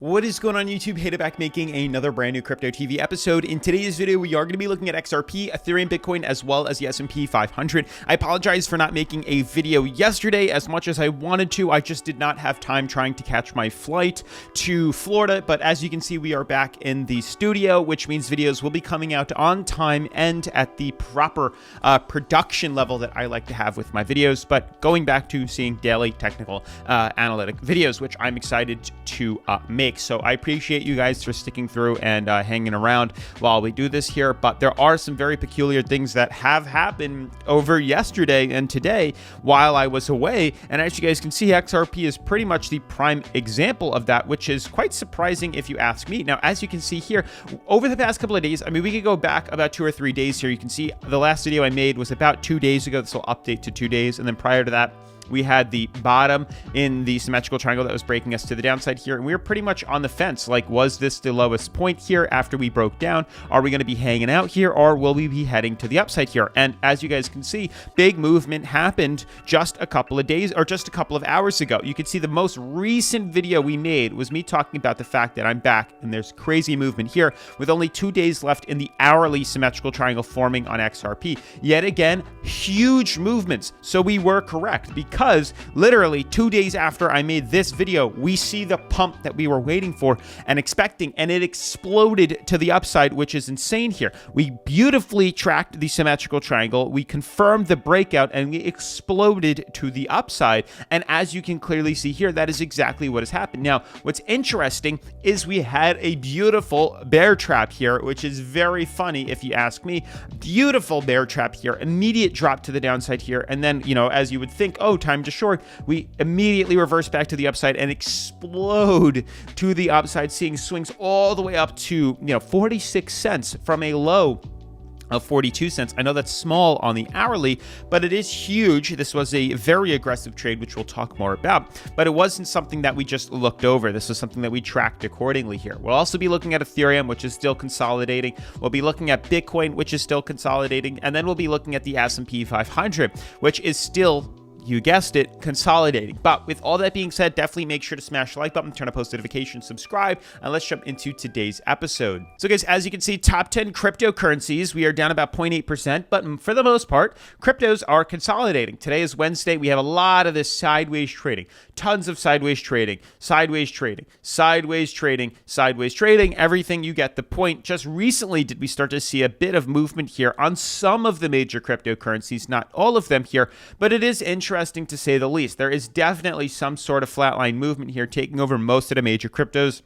What is going on YouTube? Hater back making another brand new Crypto TV episode. In today's video, we are going to be looking at XRP, Ethereum, Bitcoin, as well as the S&P 500. I apologize for not making a video yesterday as much as I wanted to. I just did not have time trying to catch my flight to Florida. But as you can see, we are back in the studio, which means videos will be coming out on time and at the proper production level that I like to have with my videos. But going back to seeing daily technical analytic videos, which I'm excited to make. So I appreciate you guys for sticking through and hanging around while we do this here. But there are some very peculiar things that have happened over yesterday and today while I was away. And as you guys can see, XRP is pretty much the prime example of that, which is quite surprising if you ask me. Now, as you can see here, over the past couple of days, I mean, we could go back about 2 or 3 days here. You can see the last video I made was about 2 days ago. This will update to 2 days. And then prior to that, we had the bottom in the symmetrical triangle that was breaking us to the downside here. And we were pretty much on the fence. Like, was this the lowest point here after we broke down? Are we going to be hanging out here, or will we be heading to the upside here? And as you guys can see, big movement happened just a couple of days or just a couple of hours ago. You can see the most recent video we made was me talking about the fact that I'm back and there's crazy movement here with only 2 days left in the hourly symmetrical triangle forming on XRP. Yet again, huge movements. So we were correct, because literally 2 days after I made this video, we see the pump that we were waiting for and expecting, and it exploded to the upside, which is insane here. We beautifully tracked the symmetrical triangle, we confirmed the breakout, and we exploded to the upside. And as you can clearly see here, that is exactly what has happened. Now, what's interesting is we had a beautiful bear trap here, which is very funny if you ask me. Beautiful bear trap here, immediate drop to the downside here, and then, you know, as you would think, oh, time to short, we immediately reverse back to the upside and explode to the upside, seeing swings all the way up to, 46 cents from a low of 42 cents. I know that's small on the hourly, but it is huge. This was a very aggressive trade, which we'll talk more about, but it wasn't something that we just looked over. This was something that we tracked accordingly here. We'll also be looking at Ethereum, which is still consolidating. We'll be looking at Bitcoin, which is still consolidating. And then we'll be looking at the S&P 500, which is still, you guessed it, consolidating. But with all that being said, definitely make sure to smash the like button, turn on post notifications, subscribe, and let's jump into today's episode. So guys, as you can see, top 10 cryptocurrencies, we are down about 0.8%, but for the most part, cryptos are consolidating. Today is Wednesday. We have a lot of this sideways trading, tons of sideways trading, sideways trading, sideways trading, sideways trading, everything. You get the point. Just recently did we start to see a bit of movement here on some of the major cryptocurrencies, not all of them here, but it is interesting to say the least. There is definitely some sort of flatline movement here taking over most of the major cryptos.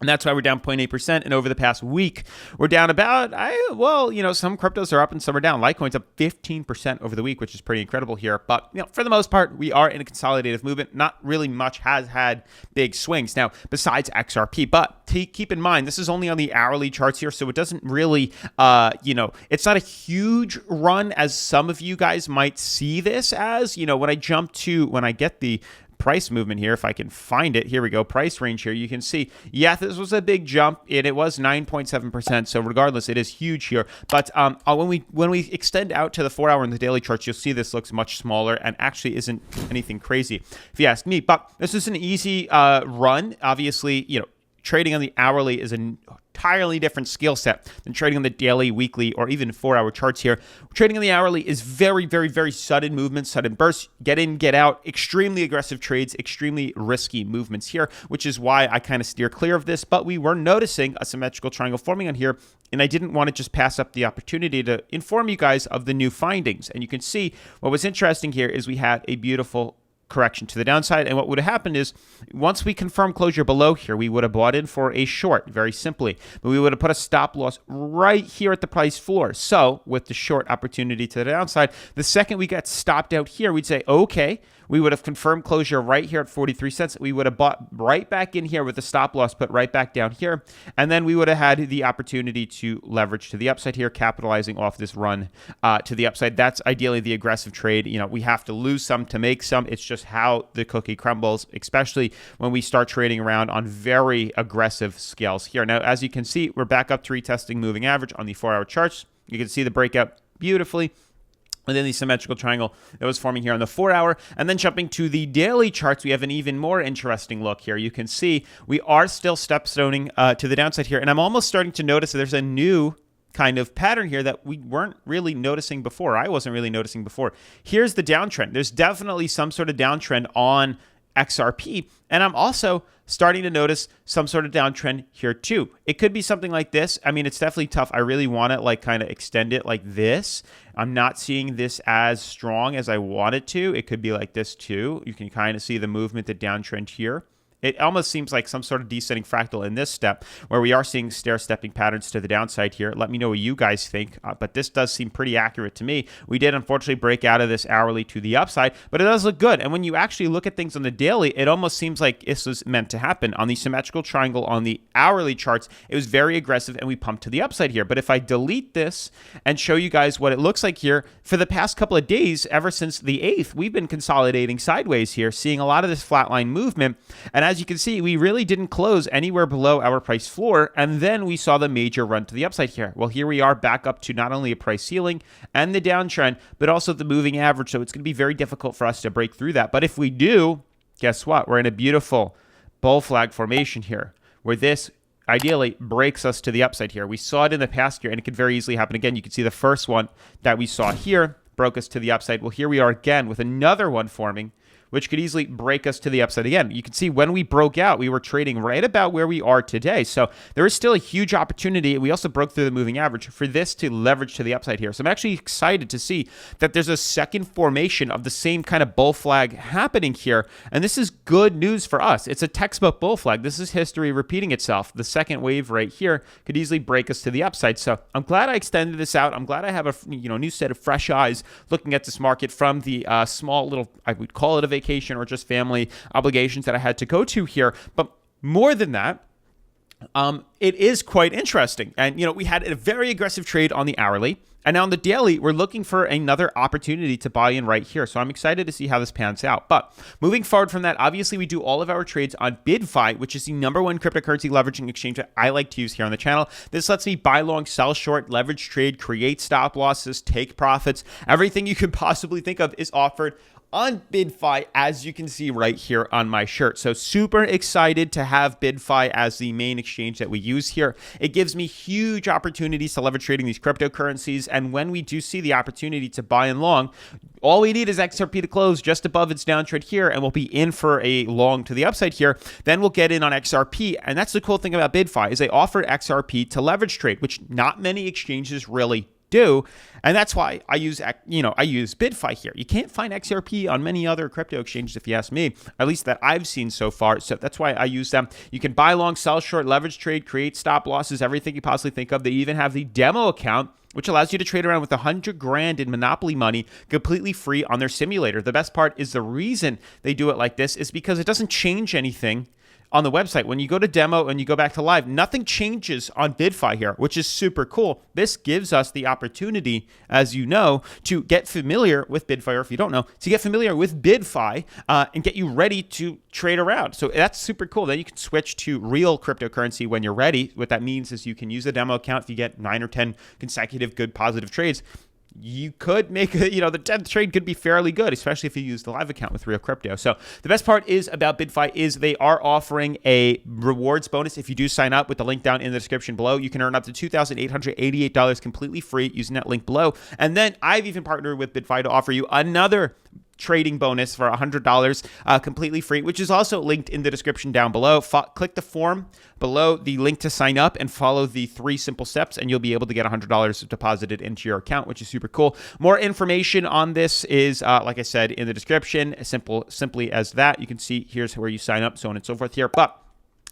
And that's why we're down 0.8%. And over the past week, we're down about, some cryptos are up and some are down. Litecoin's up 15% over the week, which is pretty incredible here. But, for the most part, we are in a consolidative movement. Not really much has had big swings. Now, besides XRP, but keep in mind, this is only on the hourly charts here. So it doesn't really, it's not a huge run as some of you guys might see this as. When I get the price movement here, if I can find it, here we go, price range here, you can see, yeah, this was a big jump, and it was 9.7%, so regardless, it is huge here. But when we extend out to the 4-hour and the daily charts, you'll see this looks much smaller and actually isn't anything crazy, if you ask me. But this is an easy run. Obviously, trading on the hourly is an entirely different skill set than trading on the daily, weekly, or even 4-hour charts here. Trading on the hourly is very, very, very sudden movements, sudden bursts, get in, get out, extremely aggressive trades, extremely risky movements here, which is why I kind of steer clear of this. But we were noticing a symmetrical triangle forming on here, and I didn't want to just pass up the opportunity to inform you guys of the new findings. And you can see what was interesting here is we had a beautiful correction to the downside, and what would have happened is once we confirm closure below here, we would have bought in for a short, very simply, but we would have put a stop loss right here at the price floor. So with the short opportunity to the downside, the second we got stopped out here, we'd say, okay, we would have confirmed closure right here at 43 cents. We would have bought right back in here with the stop loss put right back down here. And then we would have had the opportunity to leverage to the upside here, capitalizing off this run to the upside. That's ideally the aggressive trade. We have to lose some to make some. It's just how the cookie crumbles, especially when we start trading around on very aggressive scales here. Now, as you can see, we're back up to retesting moving average on the 4-hour charts. You can see the breakout beautifully. and then the symmetrical triangle that was forming here on the 4-hour. And then jumping to the daily charts, we have an even more interesting look here. You can see we are still stepstoning to the downside here. And I'm almost starting to notice that there's a new kind of pattern here that we weren't really noticing before. I wasn't really noticing before. Here's the downtrend. There's definitely some sort of downtrend on XRP. And I'm also starting to notice some sort of downtrend here too. It could be something like this. I mean, it's definitely tough. I really want to like kind of extend it like this. I'm not seeing this as strong as I want it to. It could be like this too. You can kind of see the movement, the downtrend here. It almost seems like some sort of descending fractal in this step where we are seeing stair-stepping patterns to the downside here. Let me know what you guys think, but this does seem pretty accurate to me. We did unfortunately break out of this hourly to the upside, but it does look good. And when you actually look at things on the daily, it almost seems like this was meant to happen. On the symmetrical triangle on the hourly charts, it was very aggressive and we pumped to the upside here. But if I delete this and show you guys what it looks like here, for the past couple of days, ever since the 8th, we've been consolidating sideways here, seeing a lot of this flatline movement. And as you can see, we really didn't close anywhere below our price floor, and then we saw the major run to the upside here. Well, here we are back up to not only a price ceiling and the downtrend, but also the moving average, so it's going to be very difficult for us to break through that. But if we do, guess what? We're in a beautiful bull flag formation here, where this ideally breaks us to the upside here. We saw it in the past year, and it could very easily happen again. You can see the first one that we saw here broke us to the upside. Well, here we are again with another one forming, which could easily break us to the upside again. You can see when we broke out, we were trading right about where we are today. So there is still a huge opportunity. We also broke through the moving average for this to leverage to the upside here. So I'm actually excited to see that there's a second formation of the same kind of bull flag happening here. And this is good news for us. It's a textbook bull flag. This is history repeating itself. The second wave right here could easily break us to the upside. So I'm glad I extended this out. I'm glad I have a new set of fresh eyes looking at this market from the small little, I would call it a vacation or just family obligations that I had to go to here. But more than that, it is quite interesting. And, we had a very aggressive trade on the hourly. And now on the daily, we're looking for another opportunity to buy in right here. So I'm excited to see how this pans out. But moving forward from that, obviously we do all of our trades on BidFi, which is the #1 cryptocurrency leveraging exchange that I like to use here on the channel. This lets me buy long, sell short, leverage trade, create stop losses, take profits. Everything you can possibly think of is offered on BidFi, as you can see right here on my shirt. So super excited to have BidFi as the main exchange that we use here. It gives me huge opportunities to leverage trading these cryptocurrencies. And when we do see the opportunity to buy and long, all we need is XRP to close just above its downtrend here, and we'll be in for a long to the upside here. Then we'll get in on XRP. And that's the cool thing about BidFi is they offer XRP to leverage trade, which not many exchanges really do. And that's why I use BidFi here. You can't find XRP on many other crypto exchanges, if you ask me, at least that I've seen so far. So that's why I use them. You can buy long, sell short, leverage trade, create stop losses, everything you possibly think of. They even have the demo account, which allows you to trade around with 100 grand in Monopoly money completely free on their simulator. The best part is the reason they do it like this is because it doesn't change anything on the website. When you go to demo and you go back to live, nothing changes on BidFi here, which is super cool. This gives us the opportunity, as you know, to get familiar with BidFi, or if you don't know, to get familiar with BidFi and get you ready to trade around. So that's super cool. Then you can switch to real cryptocurrency when you're ready. What that means is you can use the demo account if you get 9 or 10 consecutive good positive trades. You could make, the 10th trade could be fairly good, especially if you use the live account with real crypto. So the best part is about BidFi is they are offering a rewards bonus. If you do sign up with the link down in the description below, you can earn up to $2,888 completely free using that link below. And then I've even partnered with BidFi to offer you another trading bonus for $100 completely free, which is also linked in the description down below. Click the form below the link to sign up and follow the 3 simple steps, and you'll be able to get $100 deposited into your account, which is super cool. More information on this is, like I said, in the description. Simply as that. You can see here's where you sign up, so on and so forth here. But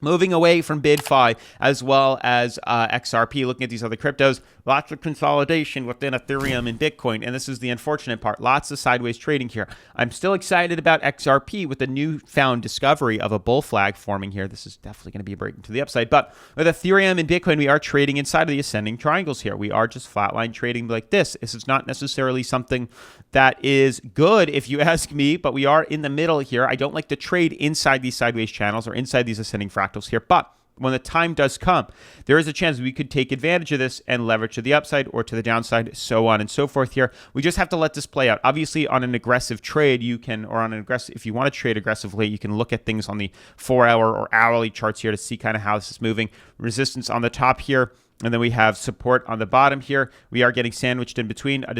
moving away from BidFi as well as XRP, looking at these other cryptos, lots of consolidation within Ethereum and Bitcoin. And this is the unfortunate part. Lots of sideways trading here. I'm still excited about XRP with the newfound discovery of a bull flag forming here. This is definitely going to be a break to the upside. But with Ethereum and Bitcoin, we are trading inside of the ascending triangles here. We are just flatline trading like this. This is not necessarily something that is good if you ask me, but we are in the middle here. I don't like to trade inside these sideways channels or inside these ascending fractals here, but when the time does come, there is a chance we could take advantage of this and leverage to the upside or to the downside, so on and so forth here. We just have to let this play out. Obviously, on an aggressive trade, you can, or on an aggressive, if you want to trade aggressively, you can look at things on the 4-hour or hourly charts here to see kind of how this is moving. Resistance on the top here, and then we have support on the bottom here. We are getting sandwiched in between. A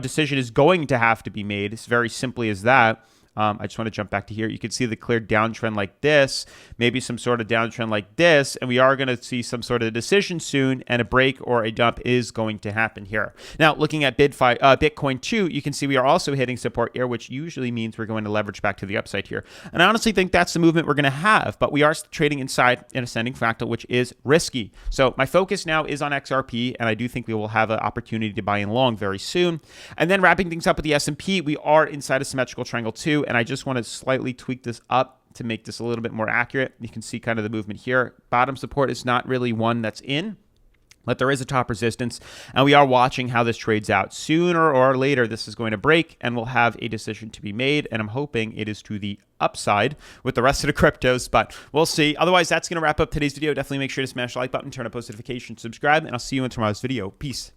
decision is going to have to be made. It's very simply as that. I just want to jump back to here. You can see the clear downtrend like this, maybe some sort of downtrend like this, and we are going to see some sort of decision soon, and a break or a dump is going to happen here. Now, looking at Bitcoin 2, you can see we are also hitting support here, which usually means we're going to leverage back to the upside here. And I honestly think that's the movement we're going to have, but we are trading inside an ascending fractal, which is risky. So my focus now is on XRP, and I do think we will have an opportunity to buy in long very soon. And then wrapping things up with the S&P, we are inside a symmetrical triangle 2, and I just want to slightly tweak this up to make this a little bit more accurate. You can see kind of the movement here. Bottom support is not really one that's in, but there is a top resistance, and we are watching how this trades out. Sooner or later, this is going to break, and we'll have a decision to be made, and I'm hoping it is to the upside with the rest of the cryptos, but we'll see. Otherwise, that's going to wrap up today's video. Definitely make sure to smash the like button, turn on post notifications, subscribe, and I'll see you in tomorrow's video. Peace.